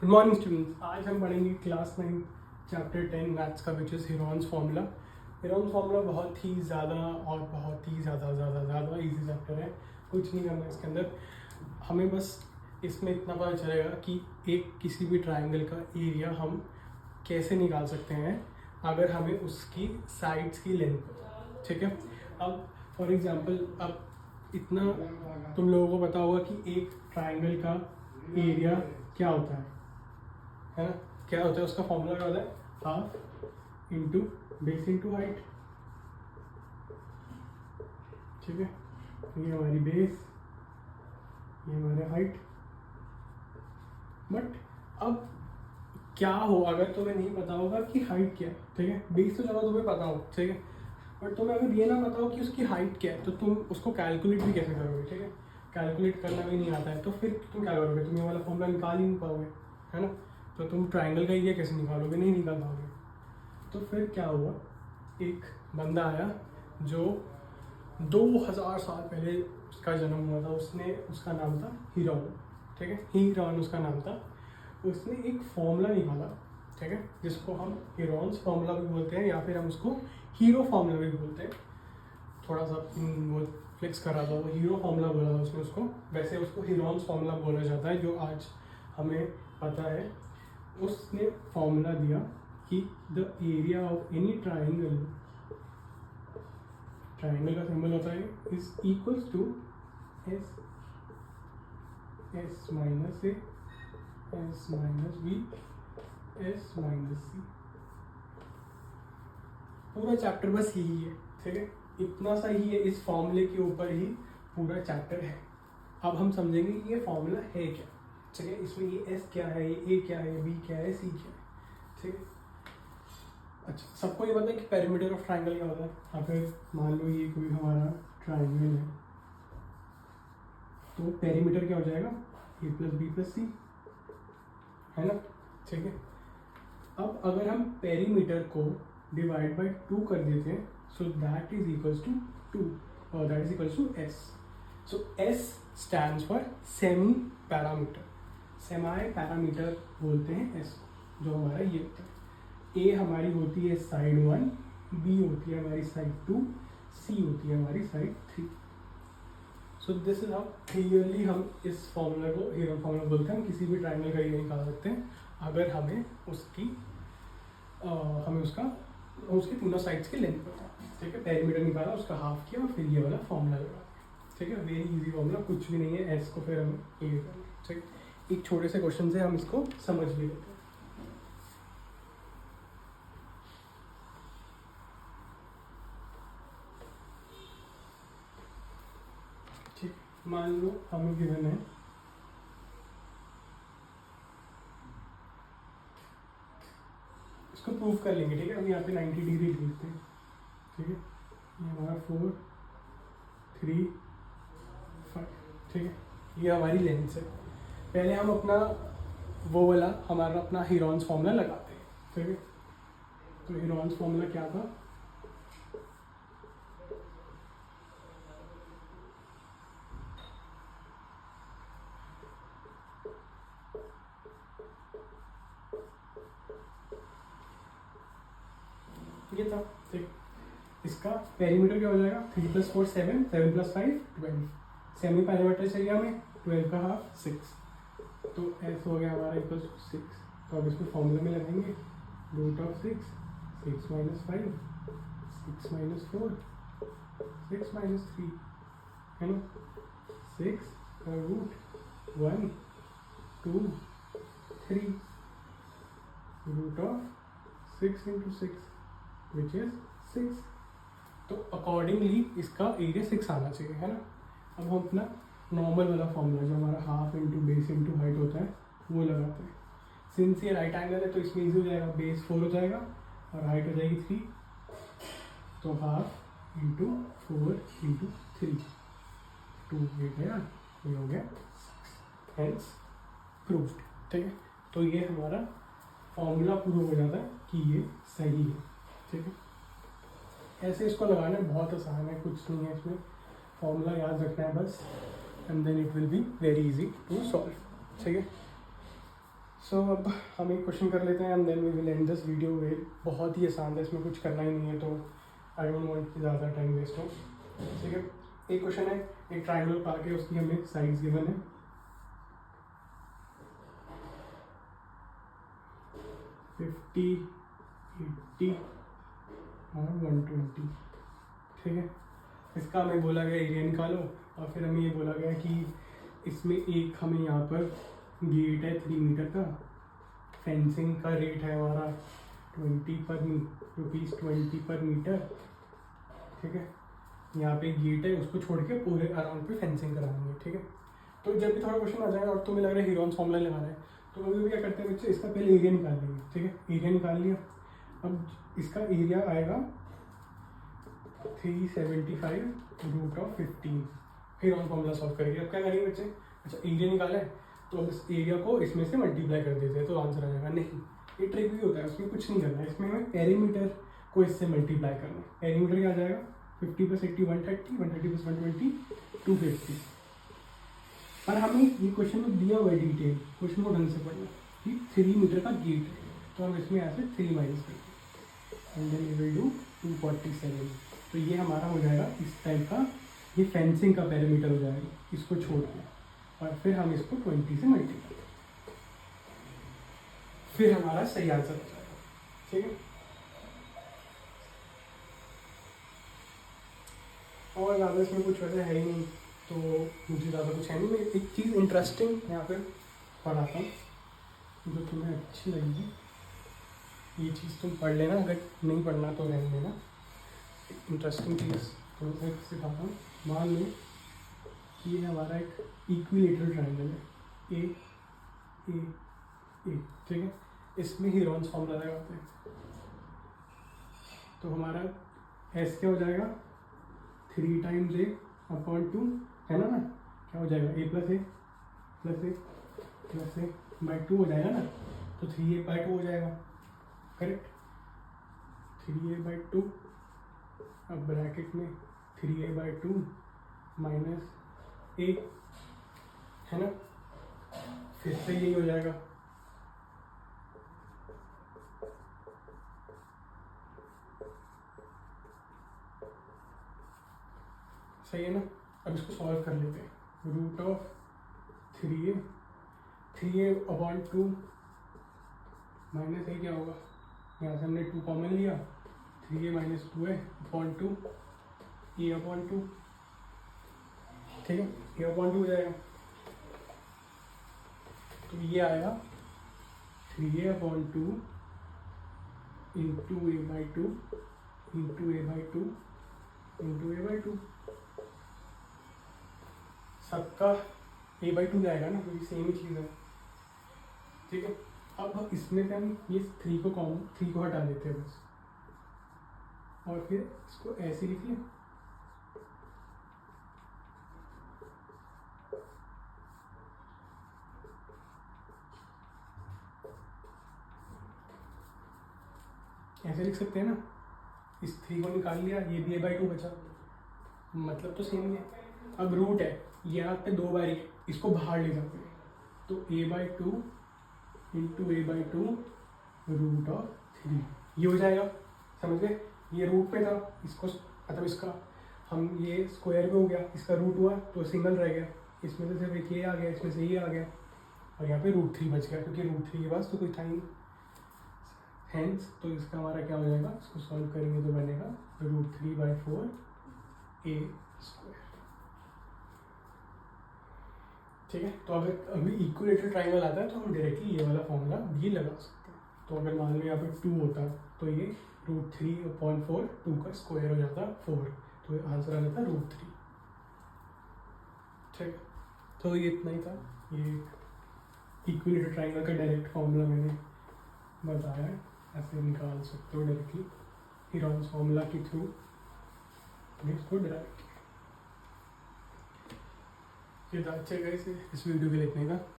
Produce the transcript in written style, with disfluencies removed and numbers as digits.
Good morning students. आज हम पढ़ेंगे क्लास 9 चैप्टर 10 मैथ्स का which is Heron's formula. Heron's formula बहुत ही ज़्यादा और बहुत ही ज़्यादा ईजी चैप्टर है। कुछ नहीं करना इसके अंदर, हमें बस इसमें इतना पता चलेगा कि एक किसी भी ट्राइंगल का एरिया हम कैसे निकाल सकते हैं अगर हमें उसकी साइड्स की लेंथ पता है। ठीक है, अब फॉर एग्जांपल अब इतना तुम लोगों को पता होगा कि एक ट्राइंगल का एरिया क्या होता है ना, क्या होता है उसका फॉर्मूला क्या होता है, half into base into height. ठीक है, ये हमारी बेस, ये हमारे हाइट। बट अब क्या हो अगर तुम्हें नहीं पता होगा कि हाइट क्या है। ठीक है, बेस तो चलो तुम्हें पता हो, ठीक है, बट तुम्हें अगर ये ना पता हो कि उसकी हाइट क्या है तो तुम उसको कैलकुलेट भी कैसे करोगे। ठीक है, कैलकुलेट करना भी नहीं आता है तो फिर तुम क्या करोगे, तुम ये वाला फॉर्मूला निकाल ही नहीं पाओगे, है ना। तो तुम ट्राइंगल का एरिया कैसे निकालोगे, नहीं निकाल पाओगे। तो फिर क्या हुआ, एक बंदा आया जो 2000 साल पहले उसका जन्म हुआ था, उसका नाम था हीरोन। ठीक है, हीरोन उसका नाम था। उसने एक फॉर्मूला निकाला, ठीक है, जिसको हम हीरोन्स फॉर्मूला भी बोलते हैं या फिर हम उसको हीरो फॉर्मूला भी बोलते हैं। थोड़ा सा वो फ्लिक्स कर रहा था, वो हीरो फॉर्मूला बोला था उसने उसको, वैसे उसको हीरोन्स फॉर्मूला बोला जाता है जो आज हमें पता है। उसने फॉर्मूला दिया कि the area of any triangle, triangle का सिंबल होता है is equals to S minus A S minus B S minus C. पूरा चैप्टर बस यही है। ठीक है, इतना सा ही है, इस फॉर्मूले के ऊपर ही पूरा चैप्टर है। अब हम समझेंगे कि ये फॉर्मूला है क्या। ठीक है, इसमें ये एस क्या है, ये ए क्या है, ये बी क्या है, सी क्या है। ठीक है, अच्छा सबको ये पता है कि पेरीमीटर ऑफ ट्राइंगल क्या होता है। हाँ, फिर मान लो ये कोई हमारा ट्राइंगल है तो पेरीमीटर क्या हो जाएगा, ए प्लस बी प्लस सी, है ना। ठीक है, अब अगर हम पेरीमीटर को डिवाइड बाय 2 कर देते हैं so that is equals to 2 और that is equals to S. So S stands for semi parameter, semi parameter बोलते हैं एस को, जो हमारा ये होता है। ए हमारी होती है साइड 1, बी होती है हमारी साइड 2, सी होती है हमारी side 3। So this is how clearly हम इस फॉर्मूला को हीरो फॉर्मूला बोलते हैं। हम किसी भी ट्राइंगल का एरिया निकाल सकते हैं अगर हमें उसकी तीनों साइड्स की लेंथ पता है। ठीक है, पेरीमीटर निकाला, उसका हाफ किया और फिर ये वाला फॉर्मूला लगा। ठीक है, वेरी इजी फॉर्मूला, कुछ भी नहीं है। एस को फिर हमें ए करना। ठीक, एक छोटे से क्वेश्चन से हम इसको समझ भी लेते हैं। ठीक, मान लो हमें गिवन है इसको प्रूव कर लेंगे। ठीक है, हम यहाँ पे 90 डिग्री लिखते हैं। ठीक है, ये हमारा 4 3 5। ठीक है, ये हमारी लेंथ है। पहले हम अपना वो वाला हमारा अपना हीरोन्स फॉर्मूला लगाते हैं। ठीक है, तो हीरोन्स फॉर्मूला क्या था, ये था। ठीक, इसका पेरीमीटर क्या हो जाएगा, 3 + 4 7, 7 + 5 12। सेमी पैरामीटर चाहिए हमें, 12 का हाफ 6, तो एस हो गया हमारा इक्वल टू 6। तो अब इसको फॉर्मूला में लगाएंगे, √6 6 - 5 6 - 4 6 - 3, है ना। 6 का रूट 1 2 3 √6 × 6 विच इज 6। तो अकॉर्डिंगली इसका एरिया 6 आना चाहिए, है ना। अब हम अपना नॉर्मल वाला फॉर्मूला जो हमारा half into base into height होता है वो लगाते हैं। सिंस ये राइट एंगल है तो इसमें इजी हो जाएगा, बेस 4 हो जाएगा और हाइट हो जाएगी 3, तो हाफ इंटू 4 इंटू 3 2 ये गया, ये हो गया, हेंस प्रूव्ड। ठीक है, तो ये हमारा फॉर्मूला प्रूव हो जाता है कि ये सही है। ठीक है, ऐसे इसको लगाना बहुत आसान है, कुछ नहीं है इसमें, फॉर्मूला याद रखना है बस, and then it will be very easy to solve. ठीक है, सो अब हम एक क्वेश्चन कर लेते हैं and then we will end this video वे। बहुत ही आसान है, इसमें कुछ करना ही नहीं है, तो आई डोंट वांट कि ज़्यादा टाइम वेस्ट हो। ठीक है, एक क्वेश्चन है, एक ट्राइंगल पा के उसकी हमें साइड्स गिवन है 50, 80 और 120। ठीक है, इसका हमें बोला गया एरिया निकालो, और फिर हमें ये बोला गया कि इसमें एक हमें यहाँ पर गेट है 3 मीटर का, फेंसिंग का रेट है हमारा 20 पर मीटर। ठीक है, यहाँ पे गेट है, उसको छोड़ के पूरे अराउंड पे फेंसिंग कराएंगे। ठीक है, तो जब भी थोड़ा क्वेश्चन आ जाएगा और तुम्हें लग रहा है हीरोन्स फॉर्मूला लगाना है, तो अभी भी क्या करते हैं बच्चे, इसका पहले एरिया निकाल लेंगे। ठीक है, एरिया निकाल लिया, अब इसका एरिया आएगा 375√15। हीरोन फॉर्मूला सॉल्व करेंगे। अब क्या करेंगे बच्चे, अच्छा एरिया निकाला है तो अब इस एरिया को इसमें से मल्टीप्लाई कर देते हैं तो आंसर आ जाएगा। नहीं, ये ट्रिक भी होता है, उसमें कुछ नहीं करना है, इसमें हमें पेरीमीटर को इससे मल्टीप्लाई करना है। पेरीमीटर क्या आ जाएगा, 50 + 80 130, 130 + 120 250। पर हमें ये क्वेश्चन में दिया हुआ है डिटेल, क्वेश्चन को ढंग से पढ़ना कि 3 मीटर का गेट है, तो हम इसमें ऐसे 3 माइनस करते हैं and then we will do 247। तो ये हमारा हो जाएगा इस टाइप का, ये फेंसिंग का पेरीमीटर हो जाएगा, इसको छोड़ के, और फिर हम इसको 20 से मल्टीप्लाई, फिर हमारा सही आंसर हो जाएगा। ठीक है, और ज़्यादा इसमें कुछ वैसे है ही नहीं, तो मुझे ज़्यादा कुछ है नहीं। मैं एक चीज़ इंटरेस्टिंग यहाँ पे पढ़ाता हूँ जो तुम्हें अच्छी लगेगी, ये चीज़ तुम पढ़ लेना, अगर नहीं पढ़ना तो रहने देना। इंटरेस्टिंग चीज़ तुम्हें सिखाता हूँ। मान लो कि ये हमारा एक इक्विलेटरल ट्रायंगल है, ए ए ए। ठीक है, इसमें हीरोन्स फॉर्मूला लगाते हैं, तो हमारा एस क्या हो जाएगा, 3 टाइम्स A/2 है ना, क्या हो जाएगा, A + A/2 हो जाएगा ना, तो 3A/2 हो जाएगा। करेक्ट, 3A/2, अब ब्रैकेट में 3A/2 माइनस A है ना, फिर से यही हो जाएगा। सही है ना, अब इसको सॉल्व कर लेते हैं। √3A 3A/2 माइनस A क्या होगा, यहाँ से हमने 2 कॉमन लिया, 3A - 2A/2 A/2। ठीक है, A/2 हो जाएगा, तो ये आएगा 3A/2 × A/2 × A/2 सबका A/2 जाएगा ना, क्योंकि सेम ही चीज़ है। ठीक है, अब इसमें से हम ये 3 को हटा देते हैं बस, और फिर इसको ऐसे लिख लें। ऐसे लिख सकते हैं ना, इस 3 को निकाल लिया, ये भी A/2 बचा, मतलब तो सेम ही है। अब रूट है, यहाँ पे 2 बार इसको बाहर ले जाते हैं, तो A/2 × A/2 √3 ये हो जाएगा। समझ गए, ये रूट पे था, इसको मतलब इसका हम ये स्क्वायर पे हो गया, इसका रूट हुआ तो सिंगल रह गया, इसमें से सिर्फ एक ये आ गया, इसमें से ये आ गया, और यहाँ पे √3 बच गया, क्योंकि √3 के पास तो कोई था ही। हेंस तो इसका हमारा क्या हो जाएगा, इसको सॉल्व करेंगे तो बनेगा √3/4 A²। ठीक है, तो अगर अभी इक्विलेटरल ट्राइंगल आता है तो हम डायरेक्टली ये वाला फॉर्मूला भी लगा सकते हैं। तो अगर मान लो यहाँ पे 2 होता तो ये √3/4, 2 का स्क्वायर हो जाता 4, तो आंसर आ जाता √3। ठीक है, तो ये इतना ही था, ये इक्विलेटरल ट्राइंगल का डायरेक्ट फॉर्मूला मैंने बताया है, ऐसे निकाल सकते हो डायरेक्टली हीरोन्स फॉर्मूला के थ्रू इसको डायरेक्ट। ये था, अच्छा गाइस, इस वीडियो के लिए इतने का।